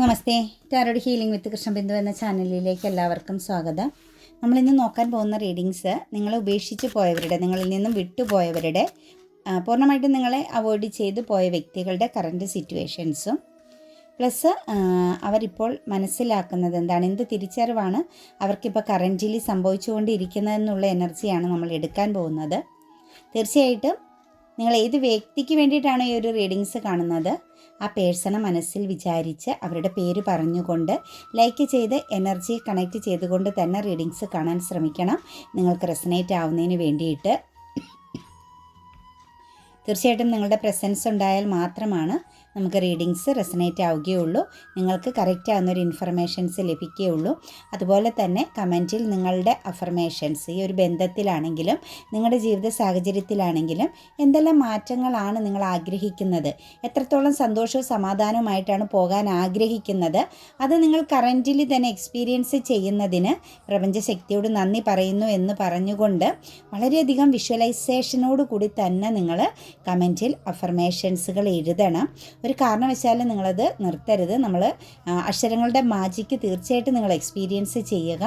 നമസ്തേ. Tarot healing വിത്ത് കൃഷ്ണബിന്ദു എന്ന ചാനലിലേക്ക് എല്ലാവർക്കും സ്വാഗതം. നമ്മളിന്ന് നോക്കാൻ പോകുന്ന റീഡിങ്സ് നിങ്ങളെ ഉപേക്ഷിച്ച് പോയവരുടെ, നിങ്ങളിൽ നിന്നും വിട്ടുപോയവരുടെ, പൂർണ്ണമായിട്ടും നിങ്ങളെ അവോയ്ഡ് ചെയ്ത് പോയ വ്യക്തികളുടെ കറൻറ്റ് സിറ്റുവേഷൻസും പ്ലസ് അവരിപ്പോൾ മനസ്സിലാക്കുന്നത് എന്താണ്, എന്ത് തിരിച്ചറിവാണ് അവർക്കിപ്പോൾ കറൻറ്റിലി സംഭവിച്ചുകൊണ്ടിരിക്കുന്നതെന്നുള്ള എനർജിയാണ് നമ്മൾ എടുക്കാൻ പോകുന്നത്. തീർച്ചയായിട്ടും നിങ്ങൾ ഏത് വ്യക്തിക്ക് വേണ്ടിയിട്ടാണോ ഈ ഒരു റീഡിങ്സ് കാണുന്നത്, ആ പേഴ്സണെ മനസ്സിൽ വിചാരിച്ച് അവരുടെ പേര് പറഞ്ഞുകൊണ്ട് ലൈക്ക് ചെയ്ത് എനർജി കണക്റ്റ് ചെയ്തുകൊണ്ട് തന്നെ റീഡിങ്സ് കാണാൻ ശ്രമിക്കണം. നിങ്ങൾക്ക് റെസനേറ്റ് ആവുന്നതിന് വേണ്ടിയിട്ട് തീർച്ചയായിട്ടും നിങ്ങളുടെ പ്രസൻസ് ഉണ്ടായാൽ മാത്രമാണ് നമുക്ക് റീഡിങ്സ് റെസനേറ്റ് ആവുകയുള്ളൂ, നിങ്ങൾക്ക് കറക്റ്റ് ആവുന്നൊരു ഇൻഫർമേഷൻസ് ലഭിക്കുകയുള്ളൂ. അതുപോലെ തന്നെ കമൻറ്റിൽ നിങ്ങളുടെ അഫർമേഷൻസ്, ഈ ഒരു ബന്ധത്തിലാണെങ്കിലും നിങ്ങളുടെ ജീവിത സാഹചര്യത്തിലാണെങ്കിലും എന്തെല്ലാം മാറ്റങ്ങളാണ് നിങ്ങൾ ആഗ്രഹിക്കുന്നത്, എത്രത്തോളം സന്തോഷവും സമാധാനവുമായിട്ടാണ് പോകാൻ ആഗ്രഹിക്കുന്നത്, അത് നിങ്ങൾ കറൻറ്റിൽ തന്നെ എക്സ്പീരിയൻസ് ചെയ്യുന്നതിന് പ്രപഞ്ചശക്തിയോട് നന്ദി പറയുന്നു എന്ന് പറഞ്ഞുകൊണ്ട് വളരെയധികം വിഷ്വലൈസേഷനോട് കൂടി തന്നെ നിങ്ങൾ കമൻറ്റിൽ അഫർമേഷൻസുകൾ എഴുതണം. ഒരു കാരണവശാലും നിങ്ങളത് നിർത്തരുത്. നമ്മൾ അക്ഷരങ്ങളുടെ മാജിക്ക് തീർച്ചയായിട്ടും നിങ്ങൾ എക്സ്പീരിയൻസ് ചെയ്യുക.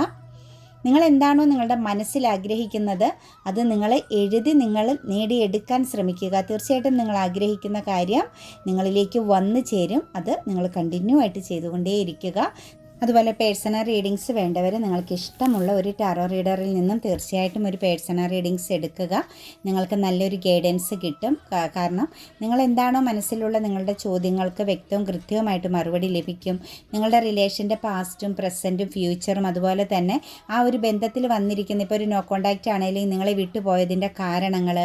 നിങ്ങൾ എന്താണോ നിങ്ങളുടെ മനസ്സിൽ ആഗ്രഹിക്കുന്നത് അത് നിങ്ങൾ എഴുതി നിങ്ങൾ നേടിയെടുക്കാൻ ശ്രമിക്കുക. തീർച്ചയായിട്ടും നിങ്ങൾ ആഗ്രഹിക്കുന്ന കാര്യം നിങ്ങളിലേക്ക് വന്നു ചേരും. അത് നിങ്ങൾ കണ്ടിന്യൂ ആയിട്ട് ചെയ്തുകൊണ്ടേയിരിക്കുക. അതുപോലെ പേഴ്സണൽ റീഡിങ്സ് വേണ്ടവർ നിങ്ങൾക്ക് ഇഷ്ടമുള്ള ഒരു ടാറോ റീഡറിൽ നിന്നും തീർച്ചയായിട്ടും ഒരു പേഴ്സണൽ റീഡിങ്സ് എടുക്കുക. നിങ്ങൾക്ക് നല്ലൊരു ഗൈഡൻസ് കിട്ടും. കാരണം നിങ്ങൾ എന്താണോ മനസ്സിലുള്ള നിങ്ങളുടെ ചോദ്യങ്ങൾക്ക് വ്യക്തവും കൃത്യവുമായിട്ട് മറുപടി ലഭിക്കും. നിങ്ങളുടെ റിലേഷൻ്റെ പാസ്റ്റും പ്രസൻറ്റും ഫ്യൂച്ചറും അതുപോലെ തന്നെ ആ ഒരു ബന്ധത്തിൽ വന്നിരിക്കുന്ന, ഇപ്പോൾ ഒരു നോ കോണ്ടാക്റ്റ് ആണെങ്കിലും നിങ്ങളെ വിട്ടുപോയതിൻ്റെ കാരണങ്ങൾ,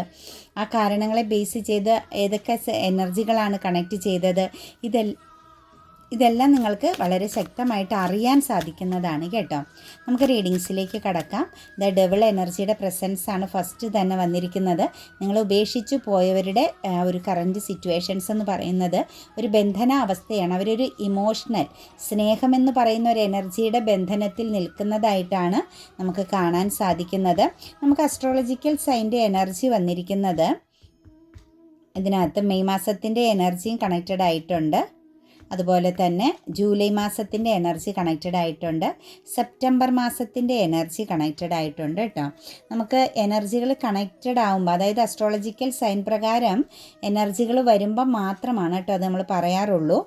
ആ കാരണങ്ങളെ ബേസ് ചെയ്ത് ഏതൊക്കെ എനർജികളാണ് കണക്റ്റ് ചെയ്തത്, ഇതെല്ലാം നിങ്ങൾക്ക് വളരെ ശക്തമായിട്ട് അറിയാൻ സാധിക്കുന്നതാണ് കേട്ടോ. നമുക്ക് റീഡിങ്സിലേക്ക് കടക്കാം. ദ ഡെവിൾ എനർജിയുടെ പ്രസൻസ് ആണ് ഫസ്റ്റ് തന്നെ വന്നിരിക്കുന്നത്. നിങ്ങൾ ഉപേക്ഷിച്ചു പോയവരുടെ ഒരു കറൻറ്റ് സിറ്റുവേഷൻസ് എന്ന് പറയുന്നത് ഒരു ബന്ധനാവസ്ഥയാണ്. അവരൊരു ഇമോഷണൽ സ്നേഹമെന്ന് പറയുന്ന ഒരു എനർജിയുടെ ബന്ധനത്തിൽ നിൽക്കുന്നതായിട്ടാണ് നമുക്ക് കാണാൻ സാധിക്കുന്നത്. നമുക്ക് അസ്ട്രോളജിക്കൽ സൈൻ്റെ എനർജി വന്നിരിക്കുന്നത് ഇതിനകത്ത് മെയ് മാസത്തിൻ്റെ എനർജിയും കണക്റ്റഡ് ആയിട്ടുണ്ട്. അതുപോലെ തന്നെ ജൂലൈ മാസത്തിൻ്റെ എനർജി കണക്റ്റഡ് ആയിട്ടുണ്ട്. സെപ്റ്റംബർ മാസത്തിൻ്റെ എനർജി കണക്റ്റഡ് ആയിട്ടുണ്ട് കേട്ടോ. നമുക്ക് എനർജികൾ കണക്റ്റഡ് ആകുമ്പോൾ, അതായത് അസ്ട്രോളജിക്കൽ സൈൻ പ്രകാരം എനർജികൾ വരുമ്പോൾ മാത്രമാണ് കേട്ടോ അത് നമ്മൾ പറയാറുള്ളൂ.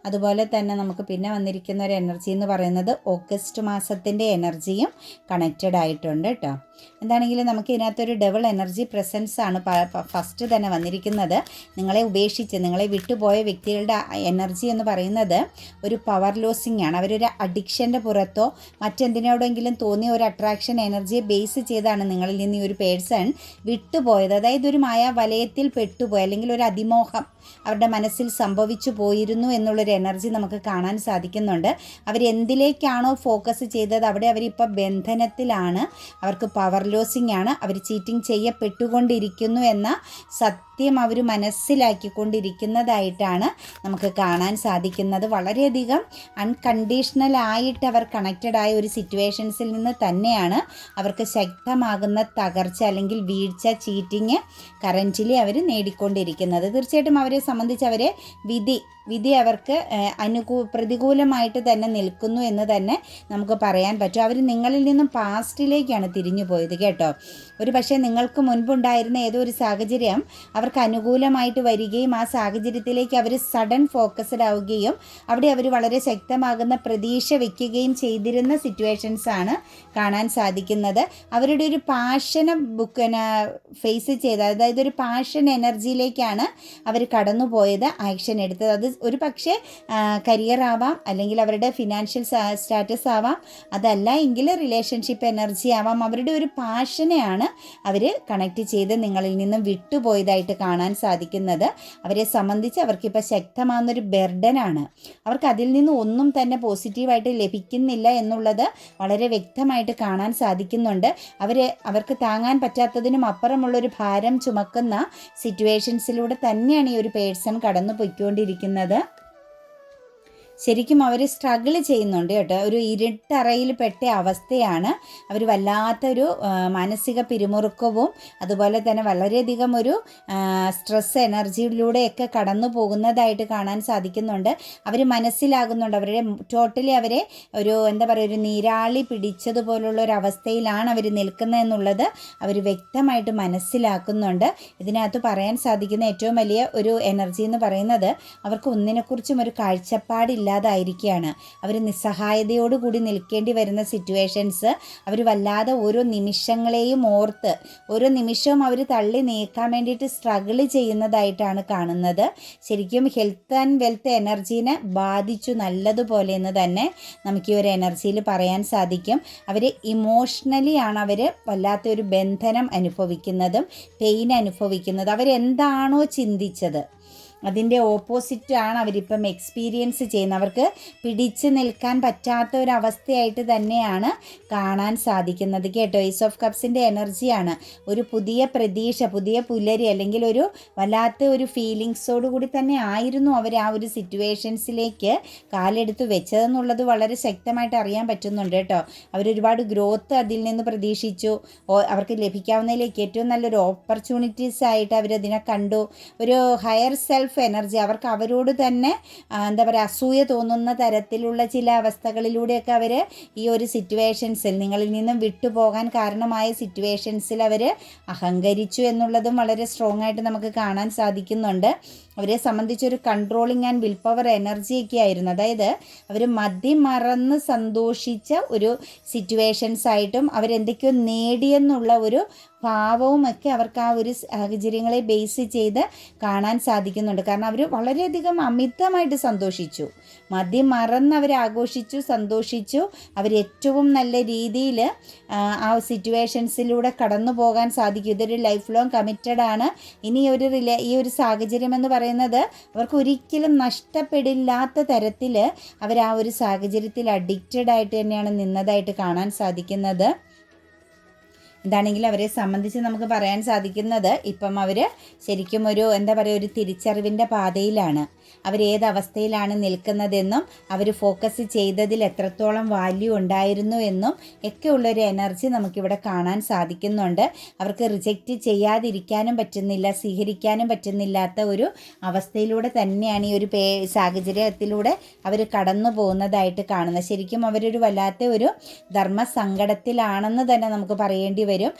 അതുപോലെ തന്നെ നമുക്ക് പിന്നെ വന്നിരിക്കുന്ന ഒരു എനർജി എന്ന് പറയുന്നത് ഓഗസ്റ്റ് മാസത്തിൻ്റെ എനർജിയും കണക്റ്റഡ് ആയിട്ടുണ്ട് കേട്ടോ. എന്താണെങ്കിലും നമുക്ക് ഇതിനകത്തൊരു ഡബിൾ എനർജി പ്രസൻസ് ആണ് ഫസ്റ്റ് തന്നെ വന്നിരിക്കുന്നത്. നിങ്ങളെ ഉപേക്ഷിച്ച് നിങ്ങളെ വിട്ടുപോയ വ്യക്തികളുടെ എനർജി എന്ന് പറയുന്നത് ഒരു പവർ ലോസിങ് ആണ്. അവരൊരു അഡിക്ഷൻ്റെ പുറത്തോ മറ്റെന്തിനോടെങ്കിലും തോന്നിയ ഒരു അട്രാക്ഷൻ എനർജിയെ ബേസ് ചെയ്താണ് നിങ്ങളിൽ നിന്ന് ഈ ഒരു പേഴ്സൺ വിട്ടുപോയത്. അതായത് ഒരു മായാ വലയത്തിൽ പെട്ടുപോയി, അല്ലെങ്കിൽ ഒരു അതിമോഹം അവരുടെ മനസ്സിൽ സംഭവിച്ചു പോയിരുന്നു എന്നുള്ളൊരു എനർജി നമുക്ക് കാണാൻ സാധിക്കുന്നുണ്ട്. അവരെന്തിലേക്കാണോ ഫോക്കസ് ചെയ്തത് അവിടെ അവരിപ്പോൾ ബന്ധനത്തിലാണ്, അവർക്ക് പവർ ലോസിങ് ആണ്, അവർ ചീറ്റിംഗ് ചെയ്യപ്പെട്ടുകൊണ്ടിരിക്കുന്നു എന്ന സത്യം അവർ മനസ്സിലാക്കിക്കൊണ്ടിരിക്കുന്നതായിട്ടാണ് നമുക്ക് കാണാൻ സാധിക്കുന്നത്. വളരെയധികം അൺകണ്ടീഷണലായിട്ട് അവർ കണക്റ്റഡ് ആയ ഒരു സിറ്റുവേഷൻസിൽ നിന്ന് തന്നെയാണ് അവർക്ക് ശക്തമാകുന്ന തകർച്ച അല്ലെങ്കിൽ വീഴ്ച, ചീറ്റിങ് കറൻറ്റിലി അവർ നേടിക്കൊണ്ടിരിക്കുന്നത്. തീർച്ചയായിട്ടും അവരെ സംബന്ധിച്ച് അവരെ വിധി അവർക്ക് പ്രതികൂലമായിട്ട് തന്നെ നിൽക്കുന്നു എന്ന് തന്നെ നമുക്ക് പറയാൻ പറ്റും. അവർ നിങ്ങളിൽ നിന്നും പാസ്റ്റിലേക്കാണ് തിരിഞ്ഞു പോയത് കേട്ടോ. ഒരു പക്ഷേ നിങ്ങൾക്ക് മുൻപുണ്ടായിരുന്ന ഏതോ ഒരു സാഹചര്യം അവർക്ക് അനുകൂലമായിട്ട് വരികയും ആ സാഹചര്യത്തിലേക്ക് അവർ സഡൻ ഫോക്കസ്ഡ് ആവുകയും അവിടെ അവർ വളരെ ശക്തമാകുന്ന പ്രതീക്ഷ വയ്ക്കുകയും ചെയ്തിരുന്ന സിറ്റുവേഷൻസാണ് കാണാൻ സാധിക്കുന്നത്. അവരുടെ ഒരു പാഷനെ ഫേസ് ചെയ്ത്, അതായത് ഒരു പാഷൻ എനർജിയിലേക്കാണ് അവർ കടന്നുപോയത്, ആക്ഷൻ എടുത്തത്. അത് ഒരു പക്ഷേ കരിയർ ആവാം, അല്ലെങ്കിൽ അവരുടെ ഫിനാൻഷ്യൽ സ്റ്റാറ്റസ് ആവാം, അതല്ല എങ്കിൽ റിലേഷൻഷിപ്പ് എനർജി ആവാം. അവരുടെ ഒരു പാഷനെയാണ് അവർ കണക്റ്റ് ചെയ്ത് നിങ്ങളിൽ നിന്നും വിട്ടുപോയതായിട്ട് കാണാൻ സാധിക്കുന്നത്. അവരെ സംബന്ധിച്ച് അവർക്കിപ്പോൾ ശക്തമാകുന്നൊരു ബർഡനാണ്. അവർക്ക് അതിൽ നിന്ന് ഒന്നും തന്നെ പോസിറ്റീവായിട്ട് ലഭിക്കുന്നില്ല എന്നുള്ളത് വളരെ വ്യക്തമായിട്ട് കാണാൻ സാധിക്കുന്നുണ്ട്. അവർക്ക് താങ്ങാൻ പറ്റാത്തതിനും അപ്പുറമുള്ളൊരു ഭാരം ചുമക്കുന്ന സിറ്റുവേഷൻസിലൂടെ തന്നെയാണ് ഈ ഒരു പേഴ്സൺ കടന്നു പോയിക്കൊണ്ടിരിക്കുന്നത്. ശരിക്കും അവർ സ്ട്രഗിൾ ചെയ്യുന്നുണ്ട് കേട്ടോ. ഒരു ഇരുട്ടറയിൽ പെട്ട അവസ്ഥയാണ്. അവർ വല്ലാത്തൊരു മാനസിക പിരിമുറുക്കവും അതുപോലെ തന്നെ വളരെയധികം ഒരു സ്ട്രെസ് എനർജിയിലൂടെയൊക്കെ കടന്നു പോകുന്നതായിട്ട് കാണാൻ സാധിക്കുന്നുണ്ട്. അവർ മനസ്സിലാകുന്നുണ്ട്, അവരുടെ ടോട്ടലി അവരെ ഒരു എന്താ പറയുക, ഒരു നീരാളി പിടിച്ചതുപോലുള്ള ഒരു അവസ്ഥയിലാണ് അവർ നിൽക്കുന്നതെന്നുള്ളത് അവർ വ്യക്തമായിട്ട് മനസ്സിലാക്കുന്നുണ്ട്. ഇതിനകത്ത് പറയാൻ സാധിക്കുന്ന ഏറ്റവും വലിയ ഒരു എനർജി എന്ന് പറയുന്നത് അവർക്ക് ഒന്നിനെക്കുറിച്ചും ഒരു കാഴ്ചപ്പാടില്ലാതായിരിക്കുകയാണ്. അവർ നിസ്സഹായതയോടുകൂടി നിൽക്കേണ്ടി വരുന്ന സിറ്റുവേഷൻസ് അവർ വല്ലാതെ ഓരോ നിമിഷങ്ങളെയും ഓർത്ത് ഓരോ നിമിഷവും അവർ തള്ളി നീക്കാൻ വേണ്ടിയിട്ട് സ്ട്രഗിൾ ചെയ്യുന്നതായിട്ടാണ് കാണുന്നത്. ശരിക്കും ഹെൽത്ത് ആൻഡ് വെൽത്ത് എനർജീനെ ബാധിച്ചു നല്ലതുപോലെ എന്ന് തന്നെ നമുക്ക് ഈ ഒരു എനർജിയിൽ പറയാൻ സാധിക്കും. അവർ ഇമോഷണലി ആണ് അവർ വല്ലാത്തൊരു ബന്ധനം അനുഭവിക്കുന്നതും പെയിൻ അനുഭവിക്കുന്നതും. അവരെന്താണോ ചിന്തിച്ചത് അതിൻ്റെ ഓപ്പോസിറ്റാണ് അവരിപ്പം എക്സ്പീരിയൻസ് ചെയ്യുന്നത്. അവർക്ക് പിടിച്ചു നിൽക്കാൻ പറ്റാത്ത ഒരവസ്ഥയായിട്ട് തന്നെയാണ് കാണാൻ സാധിക്കുന്നത് കേട്ടോ. ഏസ് ഓഫ് കപ്സിൻ്റെ എനർജിയാണ് ഒരു പുതിയ പ്രതീക്ഷ, പുതിയ പുലരി, അല്ലെങ്കിൽ ഒരു വല്ലാത്ത ഒരു ഫീലിങ്സോട് കൂടി തന്നെ ആയിരുന്നു അവർ ആ ഒരു സിറ്റുവേഷൻസിലേക്ക് കാലെടുത്ത് വെച്ചതെന്നുള്ളത് വളരെ ശക്തമായിട്ട് അറിയാൻ പറ്റുന്നുണ്ട് കേട്ടോ. അവരൊരുപാട് ഗ്രോത്ത് അതിൽ നിന്ന് പ്രതീക്ഷിച്ചു. അവർക്ക് ലഭിക്കാവുന്നതിലേക്ക് ഏറ്റവും നല്ലൊരു ഓപ്പർച്യൂണിറ്റീസ് ആയിട്ട് അവരതിനെ കണ്ടു. ഒരു ഹയർ സെൽഫ് എനർജി, അവർക്ക് അവരോട് തന്നെ എന്താ പറയുക, അസൂയ തോന്നുന്ന തരത്തിലുള്ള ചില അവസ്ഥകളിലൂടെയൊക്കെ അവർ ഈ ഒരു സിറ്റുവേഷൻസിൽ, നിങ്ങളിൽ നിന്നും വിട്ടുപോകാൻ കാരണമായ സിറ്റുവേഷൻസിൽ അവർ അഹങ്കരിച്ചു എന്നുള്ളതും വളരെ സ്ട്രോങ് ആയിട്ട് നമുക്ക് കാണാൻ സാധിക്കുന്നുണ്ട്. അവരെ സംബന്ധിച്ചൊരു കൺട്രോളിങ് ആൻഡ് വിൽ പവർ എനർജിയൊക്കെ ആയിരുന്നു. അതായത് അവർ മതിമറന്ന് സന്തോഷിച്ച ഒരു സിറ്റുവേഷൻസ് ആയിട്ടും അവരെന്തൊക്കെയോ നേടിയെന്നുള്ള ഒരു ഭാവവുമൊക്കെ അവർക്ക് ആ ഒരു സാഹചര്യങ്ങളെ ബേസ് ചെയ്ത് കാണാൻ സാധിക്കുന്നുണ്ട്. കാരണം അവർ വളരെയധികം അമിതമായിട്ട് സന്തോഷിച്ചു, മതിമറന്ന് അവർ ആഘോഷിച്ചു, സന്തോഷിച്ചു. അവർ ഏറ്റവും നല്ല രീതിയിൽ ആ സിറ്റുവേഷൻസിലൂടെ കടന്നു പോകാൻ സാധിക്കും. ഇതൊരു ലൈഫ് ലോങ് കമ്മിറ്റഡ് ആണ്. ഇനി ഈ ഒരു സാഹചര്യം എന്ന് പറയുന്നത് അവർക്ക് ഒരിക്കലും നഷ്ടപ്പെടില്ലാത്ത തരത്തിൽ അവർ ആ ഒരു സാഹചര്യത്തിൽ അഡിക്റ്റഡ് ആയിട്ട് തന്നെയാണ് നിന്നതായിട്ട് കാണാൻ സാധിക്കുന്നത്. എന്താണെങ്കിലും അവരെ സംബന്ധിച്ച് നമുക്ക് പറയാൻ സാധിക്കുന്നത് ഇപ്പം അവർ ശരിക്കും ഒരു എന്താ പറയുക, ഒരു തിരിച്ചറിവിൻ്റെ പാതയിലാണ്. അവരേത് അവസ്ഥയിലാണ് നിൽക്കുന്നതെന്നും അവർ ഫോക്കസ് ചെയ്തതിൽ എത്രത്തോളം വാല്യൂ ഉണ്ടായിരുന്നു എന്നും ഒക്കെയുള്ളൊരു എനർജി നമുക്കിവിടെ കാണാൻ സാധിക്കുന്നുണ്ട്. അവർക്ക് റിജക്റ്റ് ചെയ്യാതിരിക്കാനും പറ്റുന്നില്ല, സ്വീകരിക്കാനും പറ്റുന്നില്ലാത്ത ഒരു അവസ്ഥയിലൂടെ തന്നെയാണ് ഈ ഒരു സാഹചര്യത്തിലൂടെ അവർ കടന്നു പോകുന്നതായിട്ട് കാണുന്നത്. ശരിക്കും അവരൊരു വല്ലാത്ത ഒരു ധർമ്മസങ്കടത്തിലാണെന്ന് തന്നെ നമുക്ക് പറയേണ്ടി വരും.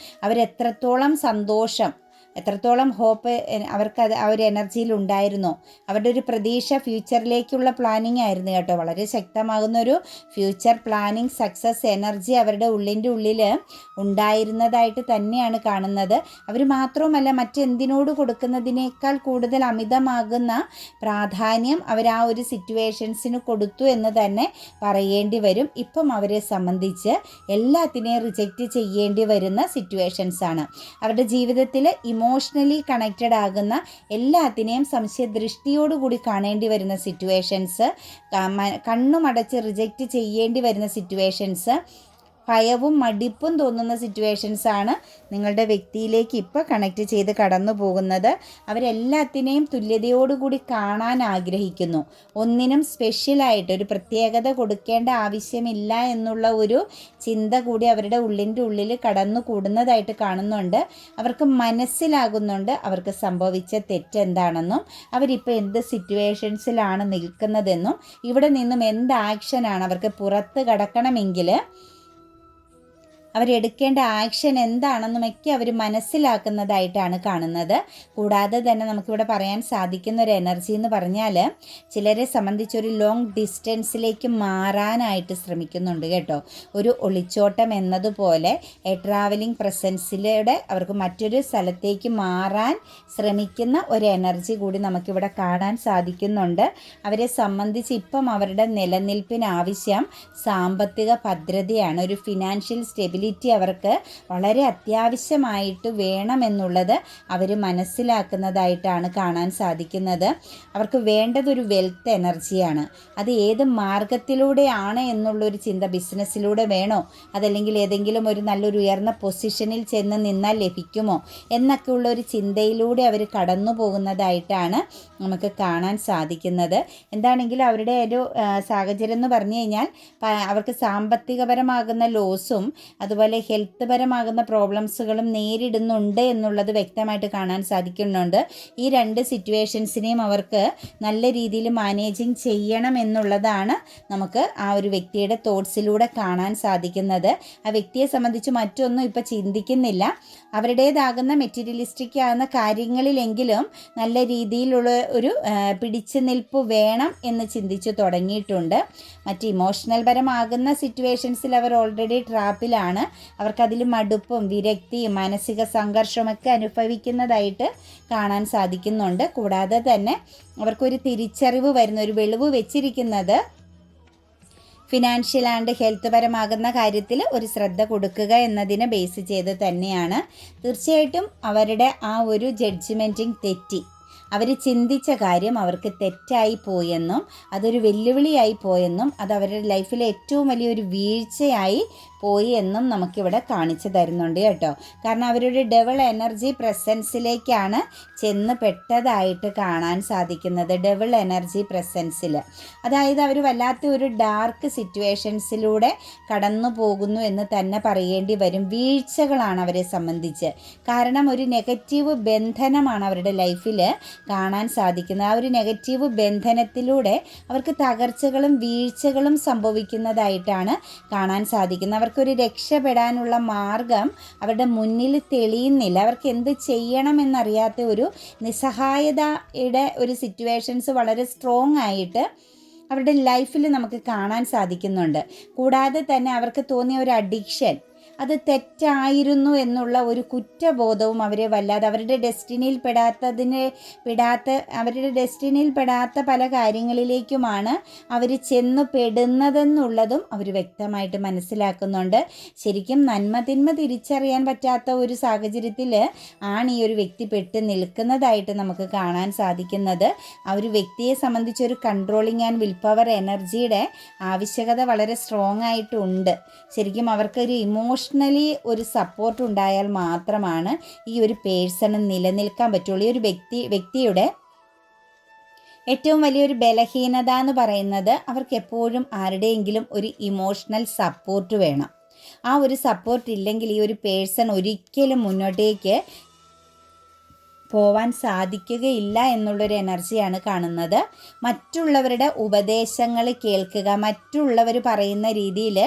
അവരെത്രത്തോളം സന്തോഷം, എത്രത്തോളം ഹോപ്പ് അവർക്കത് ആ ഒരു എനർജിയിൽ ഉണ്ടായിരുന്നോ, അവരുടെ ഒരു പ്രതീക്ഷ ഫ്യൂച്ചറിലേക്കുള്ള പ്ലാനിങ് ആയിരുന്നു കേട്ടോ. വളരെ ശക്തമാകുന്ന ഒരു ഫ്യൂച്ചർ പ്ലാനിങ് സക്സസ് എനർജി അവരുടെ ഉള്ളിൽ ഉണ്ടായിരുന്നതായിട്ട് തന്നെയാണ് കാണുന്നത്. അവർ മാത്രവുമല്ല, മറ്റെന്തിനോട് കൊടുക്കുന്നതിനേക്കാൾ കൂടുതൽ അമിതമാകുന്ന പ്രാധാന്യം അവർ ആ ഒരു സിറ്റുവേഷൻസിന് കൊടുത്തു എന്ന് തന്നെ പറയേണ്ടി വരും. ഇപ്പം അവരെ സംബന്ധിച്ച് എല്ലാത്തിനെയും റിജക്റ്റ് ചെയ്യേണ്ടി വരുന്ന സിറ്റുവേഷൻസാണ്. അവരുടെ ജീവിതത്തിൽ ഇമോഷണലി കണക്റ്റഡ് ആകുന്ന എല്ലാത്തിനെയും സംശയദൃഷ്ടിയോടുകൂടി കാണേണ്ടി വരുന്ന സിറ്റുവേഷൻസ്, കണ്ണുമടച്ച് റിജക്റ്റ് ചെയ്യേണ്ടി വരുന്ന സിറ്റുവേഷൻസ്, ഭയവും മടിപ്പും തോന്നുന്ന സിറ്റുവേഷൻസാണ് നിങ്ങളുടെ വ്യക്തിയിലേക്ക് ഇപ്പോൾ കണക്റ്റ് ചെയ്ത് കടന്നു പോകുന്നത്. അവരെല്ലാത്തിനെയും തുല്യതയോടുകൂടി കാണാൻ ആഗ്രഹിക്കുന്നു. ഒന്നിനും സ്പെഷ്യലായിട്ട് ഒരു പ്രത്യേകത കൊടുക്കേണ്ട ആവശ്യമില്ല എന്നുള്ള ഒരു ചിന്ത കൂടി അവരുടെ ഉള്ളിൽ കടന്നു കൂടുന്നതായിട്ട് കാണുന്നുണ്ട്. അവർക്ക് മനസ്സിലാകുന്നുണ്ട് അവർക്ക് സംഭവിച്ച തെറ്റെന്താണെന്നും അവരിപ്പോൾ എന്ത് സിറ്റുവേഷൻസിലാണ് നിൽക്കുന്നതെന്നും ഇവിടെ നിന്നും എന്ത് ആക്ഷനാണ് അവർക്ക് പുറത്ത് കടക്കണമെങ്കിൽ അവരെടുക്കേണ്ട ആക്ഷൻ എന്താണെന്നുമൊക്കെ അവർ മനസ്സിലാക്കുന്നതായിട്ടാണ് കാണുന്നത്. കൂടാതെ തന്നെ നമുക്കിവിടെ പറയാൻ സാധിക്കുന്ന ഒരു എനർജി എന്ന് പറഞ്ഞാൽ ചിലരെ സംബന്ധിച്ചൊരു ലോങ് ഡിസ്റ്റൻസിലേക്ക് മാറാനായിട്ട് ശ്രമിക്കുന്നുണ്ട് കേട്ടോ. ഒരു ഒളിച്ചോട്ടം എന്നതുപോലെ ട്രാവലിംഗ് പ്രസൻസിലൂടെ അവർക്ക് മറ്റൊരു സ്ഥലത്തേക്ക് മാറാൻ ശ്രമിക്കുന്ന ഒരു എനർജി കൂടി നമുക്കിവിടെ കാണാൻ സാധിക്കുന്നുണ്ട്. അവരെ സംബന്ധിച്ച് ഇപ്പം അവരുടെ നിലനിൽപ്പിനാവശ്യം സാമ്പത്തിക ഭദ്രതയാണ്, ഒരു ഫിനാൻഷ്യൽ സ്റ്റെബിലിറ്റി സ്റ്റെബിലിറ്റി അവർക്ക് വളരെ അത്യാവശ്യമായിട്ട് വേണമെന്നുള്ളത് അവർ മനസ്സിലാക്കുന്നതായിട്ടാണ് കാണാൻ സാധിക്കുന്നത്. അവർക്ക് വേണ്ടതൊരു വെൽത്ത് എനർജിയാണ്. അത് ഏത് മാർഗത്തിലൂടെയാണ് എന്നുള്ളൊരു ചിന്ത, ബിസിനസ്സിലൂടെ വേണോ അതല്ലെങ്കിൽ ഏതെങ്കിലും ഒരു നല്ലൊരു ഉയർന്ന പൊസിഷനിൽ ചെന്ന് നിന്നാൽ ലഭിക്കുമോ എന്നൊക്കെ ഉള്ളൊരു ചിന്തയിലൂടെ അവർ കടന്നു പോകുന്നതായിട്ടാണ് നമുക്ക് കാണാൻ സാധിക്കുന്നത്. എന്താണെങ്കിലും അവരുടെ ഒരു സാഹചര്യം എന്ന് പറഞ്ഞു കഴിഞ്ഞാൽ അവർക്ക് സാമ്പത്തികപരമാകുന്ന ലോസും അതുപോലെ ഹെൽത്ത് പരമാകുന്ന പ്രോബ്ലംസുകളും നേരിടുന്നുണ്ട് എന്നുള്ളത് വ്യക്തമായിട്ട് കാണാൻ സാധിക്കുന്നുണ്ട്. ഈ രണ്ട് സിറ്റുവേഷൻസിനെയും അവർക്ക് നല്ല രീതിയിൽ മാനേജിങ് ചെയ്യണം എന്നുള്ളതാണ് നമുക്ക് ആ ഒരു വ്യക്തിയുടെ തോട്ട്സിലൂടെ കാണാൻ സാധിക്കുന്നത്. ആ വ്യക്തിയെ സംബന്ധിച്ച് മറ്റൊന്നും ഇപ്പോൾ ചിന്തിക്കുന്നില്ല. അവരുടേതാകുന്ന മെറ്റീരിയലിസ്റ്റിക് ആകുന്ന കാര്യങ്ങളിലെങ്കിലും നല്ല രീതിയിലുള്ള ഒരു പിടിച്ചു നിൽപ്പ് വേണം എന്ന് ചിന്തിച്ചു തുടങ്ങിയിട്ടുണ്ട്. മറ്റ് ഇമോഷണൽ പരമാകുന്ന സിറ്റുവേഷൻസിൽ അവർ ഓൾറെഡി ട്രാപ്പിലാണ്. അവർക്കതിൽ മടുപ്പും വിരക്തിയും മാനസിക സംഘർഷമൊക്കെ അനുഭവിക്കുന്നതായിട്ട് കാണാൻ സാധിക്കുന്നുണ്ട്. കൂടാതെ തന്നെ അവർക്കൊരു തിരിച്ചറിവ് വരുന്ന ഒരു വെളിവ് വെച്ചിരിക്കുന്നത് ഫിനാൻഷ്യൽ ആൻഡ് ഹെൽത്ത് പരമാകുന്ന കാര്യത്തിൽ ഒരു ശ്രദ്ധ കൊടുക്കുക എന്നതിനെ ബേസ് ചെയ്ത് തന്നെയാണ്. തീർച്ചയായിട്ടും അവരുടെ ആ ഒരു ജഡ്ജ്മെൻറ്റിങ് തെറ്റി. അവർ ചിന്തിച്ച കാര്യം അവർക്ക് തെറ്റായി പോയെന്നും അതൊരു വെല്ലുവിളിയായി പോയെന്നും അത് അവരുടെ ലൈഫിലെ ഏറ്റവും വലിയൊരു വീഴ്ചയായി പോയി എന്നും നമുക്കിവിടെ കാണിച്ചു തരുന്നുണ്ട് കേട്ടോ. കാരണം അവരുടെ ഡബിൾ എനർജി പ്രസൻസിലേക്കാണ് ചെന്ന് പെട്ടതായിട്ട് കാണാൻ സാധിക്കുന്നത്. ഡബിൾ എനർജി പ്രസൻസിൽ, അതായത് അവർ വല്ലാത്ത ഒരു ഡാർക്ക് സിറ്റുവേഷൻസിലൂടെ കടന്നു പോകുന്നു എന്ന് തന്നെ പറയേണ്ടി വരും. വീഴ്ചകളാണ് അവരെ സംബന്ധിച്ച്. കാരണം ഒരു നെഗറ്റീവ് ബന്ധനമാണ് അവരുടെ ലൈഫിൽ കാണാൻ സാധിക്കുന്നത്. ആ ഒരു നെഗറ്റീവ് ബന്ധനത്തിലൂടെ അവർക്ക് തകർച്ചകളും വീഴ്ചകളും സംഭവിക്കുന്നതായിട്ടാണ് കാണാൻ സാധിക്കുന്നത്. അവർക്കൊരു രക്ഷപ്പെടാനുള്ള മാർഗം അവരുടെ മുന്നിൽ തെളിയുന്നില്ല. അവർക്ക് എന്ത് ചെയ്യണമെന്നറിയാത്ത ഒരു നിസ്സഹായതയുടെ ഒരു സിറ്റുവേഷൻസ് വളരെ സ്ട്രോങ് ആയിട്ട് അവരുടെ ലൈഫിൽ നമുക്ക് കാണാൻ സാധിക്കുന്നുണ്ട്. കൂടാതെ തന്നെ അവർക്ക് തോന്നിയ ഒരു അഡിക്ഷൻ, അത് തെറ്റായിരുന്നു എന്നുള്ള ഒരു കുറ്റബോധവും അവരെ വല്ലാതെ അവരുടെ ഡെസ്റ്റിനിയിൽ പെടാത്ത പല കാര്യങ്ങളിലേക്കുമാണ് അവർ ചെന്നു പെടുന്നതെന്നുള്ളതും അവർ വ്യക്തമായിട്ട് മനസ്സിലാക്കുന്നുണ്ട്. ശരിക്കും നന്മ തിന്മ തിരിച്ചറിയാൻ പറ്റാത്ത ഒരു സാഹചര്യത്തിൽ ആണ് ഈ ഒരു വ്യക്തി പെട്ട് നിൽക്കുന്നതായിട്ട് നമുക്ക് കാണാൻ സാധിക്കുന്നത്. ആ ഒരു വ്യക്തിയെ സംബന്ധിച്ചൊരു കൺട്രോളിങ് ആൻഡ് വിൽ പവർ എനർജിയുടെ ആവശ്യകത വളരെ സ്ട്രോങ് ആയിട്ടുണ്ട്. ശരിക്കും അവർക്കൊരു ഇമോഷണലി ഒരു സപ്പോർട്ട് ഉണ്ടായാൽ മാത്രമാണ് ഈ ഒരു പേഴ്സണ് നിലനിൽക്കാൻ പറ്റുള്ളൂ. ഈ ഒരു വ്യക്തിയുടെ ഏറ്റവും വലിയൊരു ബലഹീനത എന്ന് പറയുന്നത് അവർക്ക് എപ്പോഴും ആരുടെയെങ്കിലും ഒരു ഇമോഷണൽ സപ്പോർട്ട് വേണം. ആ ഒരു സപ്പോർട്ട് ഇല്ലെങ്കിൽ ഈ ഒരു പേഴ്സൺ ഒരിക്കലും മുന്നോട്ടേക്ക് പോവാൻ സാധിക്കുകയില്ല എന്നുള്ളൊരു എനർജിയാണ് കാണുന്നത്. മറ്റുള്ളവരുടെ ഉപദേശങ്ങൾ കേൾക്കുക, മറ്റുള്ളവർ പറയുന്ന രീതിയിൽ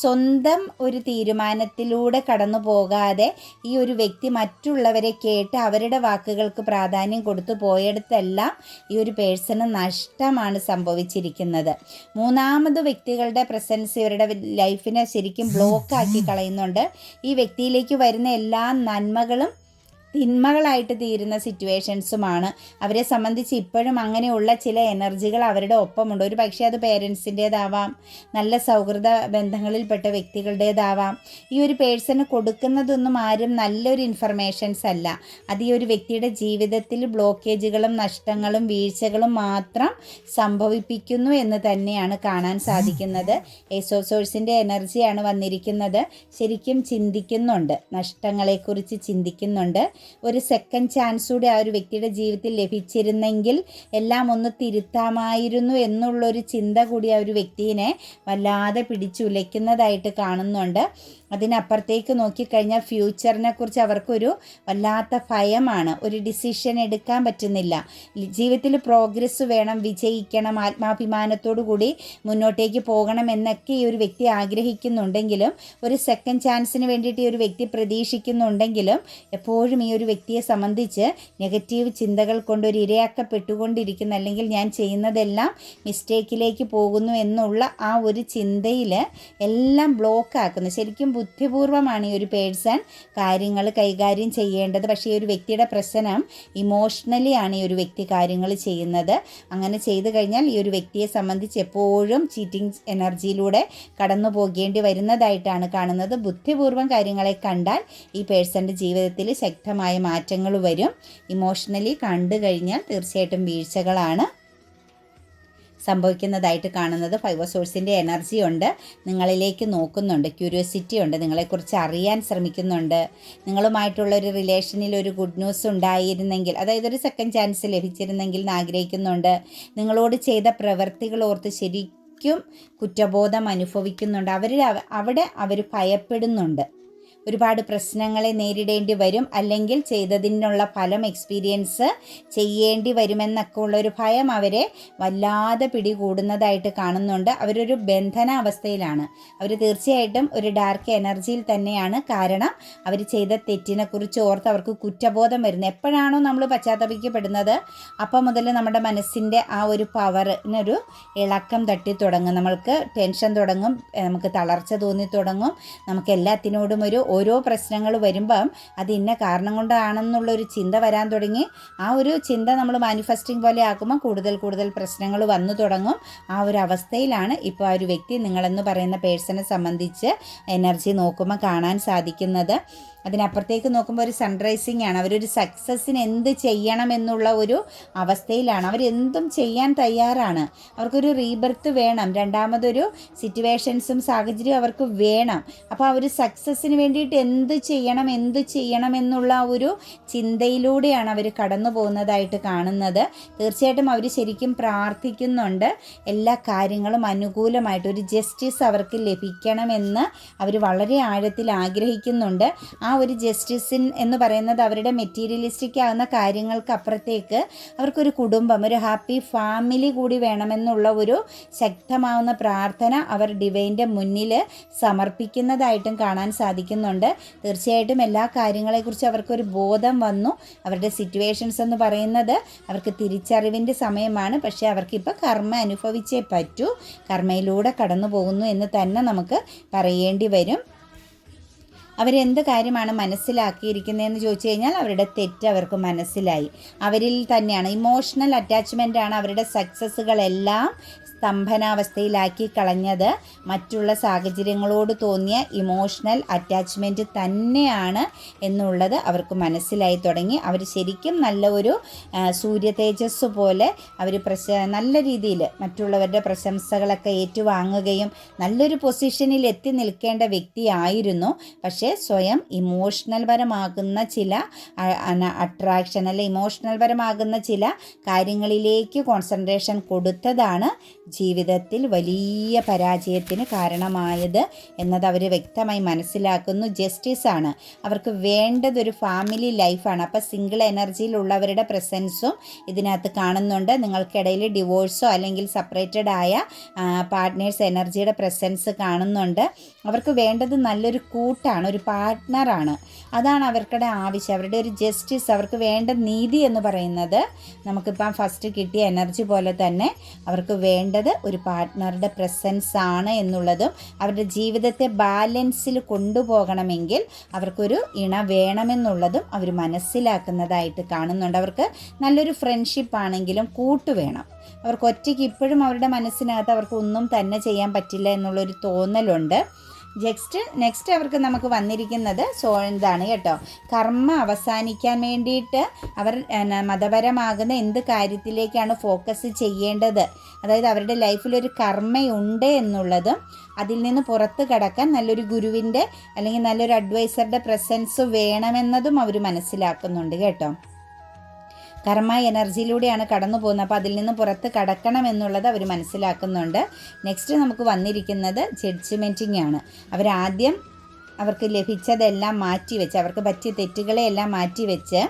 സ്വന്തം ഒരു തീരുമാനത്തിലൂടെ കടന്നു പോകാതെ ഈ ഒരു വ്യക്തി മറ്റുള്ളവരെ കേട്ട് അവരുടെ വാക്കുകൾക്ക് പ്രാധാന്യം കൊടുത്തു പോയെടുത്തെല്ലാം ഈ ഒരു പേഴ്സണ് നഷ്ടമാണ് സംഭവിച്ചിരിക്കുന്നത്. മൂന്നാമത് വ്യക്തികളുടെ പ്രസൻസ് ഇവരുടെ ലൈഫിനെ ശരിക്കും ബ്ലോക്കാക്കി കളയുന്നുണ്ട്. ഈ വ്യക്തിയിലേക്ക് വരുന്ന എല്ലാ നന്മകളും തിന്മകളായിട്ട് തീരുന്ന സിറ്റുവേഷൻസുമാണ്. അവരെ സംബന്ധിച്ച് ഇപ്പോഴും അങ്ങനെയുള്ള ചില എനർജികൾ അവരുടെ ഒപ്പമുണ്ട്. ഒരു പക്ഷേ അത് പേരൻസിൻ്റേതാവാം, നല്ല സൗഹൃദ ബന്ധങ്ങളിൽപ്പെട്ട വ്യക്തികളുടേതാവാം. ഈ ഒരു പേഴ്സണ് കൊടുക്കുന്നതൊന്നും ആരും നല്ലൊരു ഇൻഫർമേഷൻസ് അല്ല. അത് ഈ ഒരു വ്യക്തിയുടെ ജീവിതത്തിൽ ബ്ലോക്കേജുകളും നഷ്ടങ്ങളും വീഴ്ചകളും മാത്രം സംഭവിപ്പിക്കുന്നു എന്ന് തന്നെയാണ് കാണാൻ സാധിക്കുന്നത്. ഏസ് ഓഫ് സോഴ്സിൻ്റെ എനർജിയാണ് വന്നിരിക്കുന്നത്. ശരിക്കും ചിന്തിക്കുന്നുണ്ട്, നഷ്ടങ്ങളെക്കുറിച്ച് ചിന്തിക്കുന്നുണ്ട്. ഒരു സെക്കൻഡ് ചാൻസ് കൂടി ആ ഒരു വ്യക്തിയുടെ ജീവിതത്തിൽ ലഭിച്ചിരുന്നെങ്കിൽ എല്ലാം ഒന്ന് തിരുത്താമായിരുന്നു എന്നുള്ളൊരു ചിന്ത കൂടി ആ ഒരു വ്യക്തിയെ വല്ലാതെ പിടിച്ചുലയ്ക്കുന്നതായിട്ട് കാണുന്നുണ്ട്. അതിനപ്പുറത്തേക്ക് നോക്കിക്കഴിഞ്ഞാൽ ഫ്യൂച്ചറിനെ കുറിച്ച് അവർക്കൊരു വല്ലാത്ത ഭയമാണ്. ഒരു ഡിസിഷൻ എടുക്കാൻ പറ്റുന്നില്ല. ജീവിതത്തിൽ പ്രോഗ്രസ് വേണം, വിജയിക്കണം, ആത്മാഭിമാനത്തോടു കൂടി മുന്നോട്ടേക്ക് പോകണം എന്നൊക്കെ ഈ ഒരു വ്യക്തി ആഗ്രഹിക്കുന്നുണ്ടെങ്കിലും, ഒരു സെക്കൻഡ് ചാൻസിന് വേണ്ടിയിട്ട് ഈ ഒരു വ്യക്തി പ്രതീക്ഷിക്കുന്നുണ്ടെങ്കിലും, എപ്പോഴും ഈ ഒരു വ്യക്തിയെ സംബന്ധിച്ച് നെഗറ്റീവ് ചിന്തകൾ കൊണ്ട് ഒരു ഇരയാക്കപ്പെട്ടുകൊണ്ടിരിക്കുന്ന, അല്ലെങ്കിൽ ഞാൻ ചെയ്യുന്നതെല്ലാം മിസ്റ്റേക്കിലേക്ക് പോകുന്നു എന്നുള്ള ആ ഒരു ചിന്തയിൽ എല്ലാം ബ്ലോക്കാക്കുന്നു. ശരിക്കും ബുദ്ധിപൂർവ്വമാണ് ഈ ഒരു പേഴ്സൺ കാര്യങ്ങൾ കൈകാര്യം ചെയ്യേണ്ടത്. പക്ഷേ ഈ ഒരു വ്യക്തിയുടെ പ്രശ്നം ഇമോഷണലി ആണ് ഈ ഒരു വ്യക്തി കാര്യങ്ങൾ ചെയ്യുന്നത്. അങ്ങനെ ചെയ്തു കഴിഞ്ഞാൽ ഈ ഒരു വ്യക്തിയെ സംബന്ധിച്ച് എപ്പോഴും ചീറ്റിംഗ് എനർജിയിലൂടെ കടന്നു പോകേണ്ടി വരുന്നതായിട്ടാണ് കാണുന്നത്. ബുദ്ധിപൂർവ്വം കാര്യങ്ങളെ കണ്ടാൽ ഈ പേഴ്സൻ്റെ ജീവിതത്തിൽ ശക്തമായ മാറ്റങ്ങൾ വരും. ഇമോഷണലി കണ്ടു കഴിഞ്ഞാൽ തീർച്ചയായിട്ടും വീഴ്ചകളാണ് സംഭവിക്കുന്നതായിട്ട് കാണുന്നത്. 5 ഓഫ് സോഴ്സിൻ്റെ എനർജി ഉണ്ട്, നിങ്ങളിലേക്ക് നോക്കുന്നുണ്ട്, ക്യൂരിയോസിറ്റി ഉണ്ട്, നിങ്ങളെക്കുറിച്ച് അറിയാൻ ശ്രമിക്കുന്നുണ്ട്. നിങ്ങളുമായിട്ടുള്ള ഒരു റിലേഷനിൽ ഒരു ഗുഡ് ന്യൂസ് ഉണ്ടായിരുന്നെങ്കിൽ, അതായത് ഒരു സെക്കൻഡ് ചാൻസ് ലഭിച്ചിരുന്നെങ്കിൽ എന്ന് ആഗ്രഹിക്കുന്നുണ്ട്. നിങ്ങളോട് ചെയ്ത പ്രവൃത്തികൾ ഓർത്ത് ശരിക്കും കുറ്റബോധം അനുഭവിക്കുന്നുണ്ട്. അവിടെ അവർ ഭയപ്പെടുന്നുണ്ട്. ഒരുപാട് പ്രശ്നങ്ങളെ നേരിടേണ്ടി വരും, അല്ലെങ്കിൽ ചെയ്തതിനുള്ള ഫലം എക്സ്പീരിയൻസ് ചെയ്യേണ്ടി വരുമെന്നൊക്കെ ഉള്ളൊരു ഭയം അവരെ വല്ലാതെ പിടികൂടുന്നതായിട്ട് കാണുന്നുണ്ട്. അവരൊരു ബന്ധനാവസ്ഥയിലാണ്. അവർ തീർച്ചയായിട്ടും ഒരു ഡാർക്ക് എനർജിയിൽ തന്നെയാണ്. കാരണം അവർ ചെയ്ത തെറ്റിനെക്കുറിച്ച് ഓർത്ത് അവർക്ക് കുറ്റബോധം വരുന്നത്. എപ്പോഴാണോ നമ്മൾ പശ്ചാത്തപിക്കപ്പെടുന്നത് അപ്പം മുതൽ നമ്മുടെ മനസ്സിൻ്റെ ആ ഒരു പവറിനൊരു ഇളക്കം തട്ടി തുടങ്ങും. നമ്മൾക്ക് ടെൻഷൻ തുടങ്ങും, നമുക്ക് തളർച്ച തോന്നി തുടങ്ങും. നമുക്ക് എല്ലാത്തിനോടും ഓരോ പ്രശ്നങ്ങൾ വരുമ്പം അത് ഇന്ന കാരണം കൊണ്ടാണെന്നുള്ളൊരു ചിന്ത വരാൻ തുടങ്ങി. ആ ഒരു ചിന്ത നമ്മൾ മാനിഫെസ്റ്റിംഗ് പോലെ ആക്കുമ്പോൾ കൂടുതൽ പ്രശ്നങ്ങൾ വന്നു തുടങ്ങും. ആ ഒരു അവസ്ഥയിലാണ് ഇപ്പോൾ ആ ഒരു വ്യക്തി നിങ്ങളെന്ന് പറയുന്ന പേഴ്സണെ സംബന്ധിച്ച് എനർജി നോക്കുമ്പോൾ കാണാൻ സാധിക്കുന്നത്. അതിനപ്പുറത്തേക്ക് നോക്കുമ്പോൾ ഒരു സൺറൈസിങ് ആണ്. അവരൊരു സക്സസ്സിന് എന്ത് ചെയ്യണമെന്നുള്ള ഒരു അവസ്ഥയിലാണ്. അവരെന്തും ചെയ്യാൻ തയ്യാറാണ്. അവർക്കൊരു റീബർത്ത് വേണം, രണ്ടാമതൊരു സിറ്റുവേഷൻസും സാഹചര്യവും അവർക്ക് വേണം. അപ്പോൾ അവർ സക്സസ്സിന് വേണ്ടിയിട്ട് എന്ത് ചെയ്യണം എന്നുള്ള ഒരു ചിന്തയിലൂടെയാണ് അവർ കടന്നു പോകുന്നതായിട്ട് കാണുന്നത്. തീർച്ചയായിട്ടും അവർ ശരിക്കും പ്രാർത്ഥിക്കുന്നുണ്ട്. എല്ലാ കാര്യങ്ങളും അനുകൂലമായിട്ട് ഒരു ജസ്റ്റിസ് അവർക്ക് ലഭിക്കണമെന്ന് അവർ വളരെ ആഴത്തിൽ ആഗ്രഹിക്കുന്നുണ്ട്. ആ ഒരു ജസ്റ്റിസിൻ എന്ന് പറയുന്നത് അവരുടെ മെറ്റീരിയലിസ്റ്റിക് ആകുന്ന കാര്യങ്ങൾക്ക് അപ്പുറത്തേക്ക് അവർക്കൊരു കുടുംബം, ഒരു ഹാപ്പി ഫാമിലി കൂടി വേണമെന്നുള്ള ഒരു ശക്തമാവുന്ന പ്രാർത്ഥന അവർ ഡിവൈൻ്റെ മുന്നിൽ സമർപ്പിക്കുന്നതായിട്ടും കാണാൻ സാധിക്കുന്നുണ്ട്. തീർച്ചയായിട്ടും എല്ലാ കാര്യങ്ങളെക്കുറിച്ച് അവർക്കൊരു ബോധം വന്നു. അവരുടെ സിറ്റുവേഷൻസ് എന്ന് പറയുന്നത് അവർക്ക് തിരിച്ചറിവിൻ്റെ സമയമാണ്. പക്ഷേ അവർക്കിപ്പോൾ കർമ്മ അനുഭവിച്ചേ പറ്റൂ. കർമ്മയിലൂടെ കടന്നു പോകുന്നു എന്ന് തന്നെ നമുക്ക് പറയേണ്ടി വരും. അവരെന്ത് കാര്യമാണ് മനസ്സിലാക്കിയിരിക്കുന്നതെന്ന് ചോദിച്ചു കഴിഞ്ഞാൽ അവരുടെ തെറ്റ് അവർക്ക് മനസ്സിലായി. അവരിൽ തന്നെയാണ് ഇമോഷണൽ അറ്റാച്ച്മെൻറ്റാണ് അവരുടെ സക്സസ്സുകളെല്ലാം സ്തംഭനാവസ്ഥയിലാക്കി കളഞ്ഞത്. മറ്റുള്ള സാഹചര്യങ്ങളോട് തോന്നിയ ഇമോഷണൽ അറ്റാച്ച്മെൻറ്റ് തന്നെയാണ് എന്നുള്ളത് അവർക്ക് മനസ്സിലായി തുടങ്ങി. അവർ ശരിക്കും നല്ല ഒരു സൂര്യ തേജസ് പോലെ അവർ നല്ല രീതിയിൽ മറ്റുള്ളവരുടെ പ്രശംസകളൊക്കെ ഏറ്റുവാങ്ങുകയും നല്ലൊരു പൊസിഷനിൽ എത്തി നിൽക്കേണ്ട വ്യക്തിയായിരുന്നു. പക്ഷേ സ്വയം ഇമോഷണൽ പരമാകുന്ന ചില അട്രാക്ഷൻ അല്ലെ ഇമോഷണൽ പരമാകുന്ന ചില കാര്യങ്ങളിലേക്ക് കോൺസെൻട്രേഷൻ കൊടുത്തതാണ് ജീവിതത്തിൽ വലിയ പരാജയത്തിന് കാരണമായത് എന്നത് അവർ വ്യക്തമായി മനസ്സിലാക്കുന്നു. ജസ്റ്റിസാണ് അവർക്ക് വേണ്ടതൊരു ഫാമിലി ലൈഫാണ്. അപ്പോൾ സിംഗിൾ എനർജിയിലുള്ളവരുടെ പ്രസൻസും ഇതിനകത്ത് കാണുന്നുണ്ട്. നിങ്ങൾക്കിടയിൽ ഡിവോഴ്സോ അല്ലെങ്കിൽ സെപ്പറേറ്റഡ് ആയ പാർട്ട്നേഴ്സ് എനർജിയുടെ പ്രസൻസ് കാണുന്നുണ്ട്. അവർക്ക് വേണ്ടത് നല്ലൊരു കൂട്ടാണ്, ഒരു പാർട്ട്ണറാണ്. അതാണ് അവർക്കുടെ ആവശ്യം. അവരുടെ ഒരു ജസ്റ്റിസ്, അവർക്ക് വേണ്ട നീതി എന്ന് പറയുന്നത് നമുക്കിപ്പം ഫസ്റ്റ് കിട്ടിയ എനർജി പോലെ തന്നെ അവർക്ക് വേണ്ടത് ഒരു പാർട്ട്ണറുടെ പ്രസൻസ് ആണ് എന്നുള്ളതും അവരുടെ ജീവിതത്തെ ബാലൻസിൽ കൊണ്ടുപോകണമെങ്കിൽ അവർക്കൊരു ഇണ വേണമെന്നുള്ളതും അവർ മനസ്സിലാക്കുന്നതായിട്ട് കാണുന്നുണ്ട്. അവർക്ക് നല്ലൊരു ഫ്രണ്ട്ഷിപ്പ് ആണെങ്കിലും കൂട്ട് വേണം. അവർക്ക് ഒറ്റയ്ക്ക് ഇപ്പോഴും അവരുടെ മനസ്സിനകത്ത് അവർക്ക് ഒന്നും തന്നെ ചെയ്യാൻ പറ്റില്ല എന്നുള്ളൊരു തോന്നലുണ്ട്. നെക്സ്റ്റ് അവർക്ക് നമുക്ക് വന്നിരിക്കുന്നത് ഇതാണ് കേട്ടോ. കർമ്മ അവസാനിക്കാൻ വേണ്ടിയിട്ട് അവർ മതപരമാകുന്ന എന്ത് കാര്യത്തിലേക്കാണ് ഫോക്കസ് ചെയ്യേണ്ടത്, അതായത് അവരുടെ ലൈഫിലൊരു കർമ്മയുണ്ട് എന്നുള്ളതും അതിൽ നിന്ന് പുറത്ത് കടക്കാൻ നല്ലൊരു ഗുരുവിൻ്റെ അല്ലെങ്കിൽ നല്ലൊരു അഡ്വൈസറുടെ പ്രസൻസ് വേണമെന്നതും അവർ മനസ്സിലാക്കുന്നുണ്ട് കേട്ടോ. കർമ്മ എനർജിയിലൂടെയാണ് കടന്നു പോകുന്നത്. അപ്പോൾ അതിൽ നിന്ന് പുറത്ത് കടക്കണം എന്നുള്ളത് അവർ മനസ്സിലാക്കുന്നുണ്ട്. നെക്സ്റ്റ് നമുക്ക് വന്നിരിക്കുന്നത് ജഡ്ജ്മെൻറ്റിംഗ് ആണ്. അവരാദ്യം അവർക്ക് ലഭിച്ചതെല്ലാം മാറ്റിവെച്ച്, അവർക്ക് പറ്റിയ തെറ്റുകളെല്ലാം മാറ്റിവെച്ച്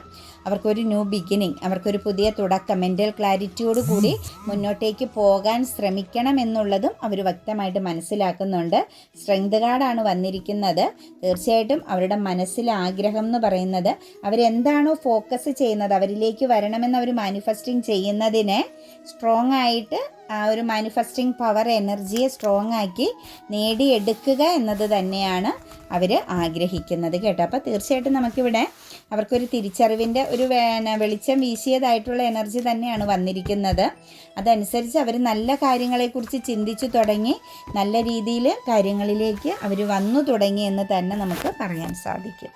അവർക്കൊരു ന്യൂ ബിഗിനിങ്, അവർക്കൊരു പുതിയ തുടക്കം, മെൻ്റൽ ക്ലാരിറ്റിയോട് കൂടി മുന്നോട്ടേക്ക് പോകാൻ ശ്രമിക്കണം എന്നുള്ളതും അവർ വ്യക്തമായിട്ട് മനസ്സിലാക്കുന്നുണ്ട്. സ്ട്രെങ്ത് കാർഡാണ് വന്നിരിക്കുന്നത്. തീർച്ചയായിട്ടും അവരുടെ മനസ്സിലെ ആഗ്രഹം എന്ന് പറയുന്നത് അവരെന്താണോ ഫോക്കസ് ചെയ്യുന്നത് അവരിലേക്ക് വരണമെന്ന് അവർ മാനിഫെസ്റ്റിംഗ് ചെയ്യുന്നതിനെ സ്ട്രോങ് ആയിട്ട് ആ ഒരു മാനിഫെസ്റ്റിംഗ് പവർ എനർജിയെ സ്ട്രോങ് ആക്കി നേടിയെടുക്കുക എന്നത് തന്നെയാണ് അവർ ആഗ്രഹിക്കുന്നത് കേട്ടോ. അപ്പോൾ തീർച്ചയായിട്ടും നമുക്കിവിടെ അവർക്കൊരു തിരിച്ചറിവിൻ്റെ ഒരു വെളിച്ചം വീശിയതായിട്ടുള്ള എനർജി തന്നെയാണ് വന്നിരിക്കുന്നത്. അതനുസരിച്ച് അവർ നല്ല കാര്യങ്ങളെക്കുറിച്ച് ചിന്തിച്ചു തുടങ്ങി, നല്ല രീതിയിൽ കാര്യങ്ങളിലേക്ക് അവർ വന്നു തുടങ്ങി എന്ന് തന്നെ നമുക്ക് പറയാൻ സാധിക്കും.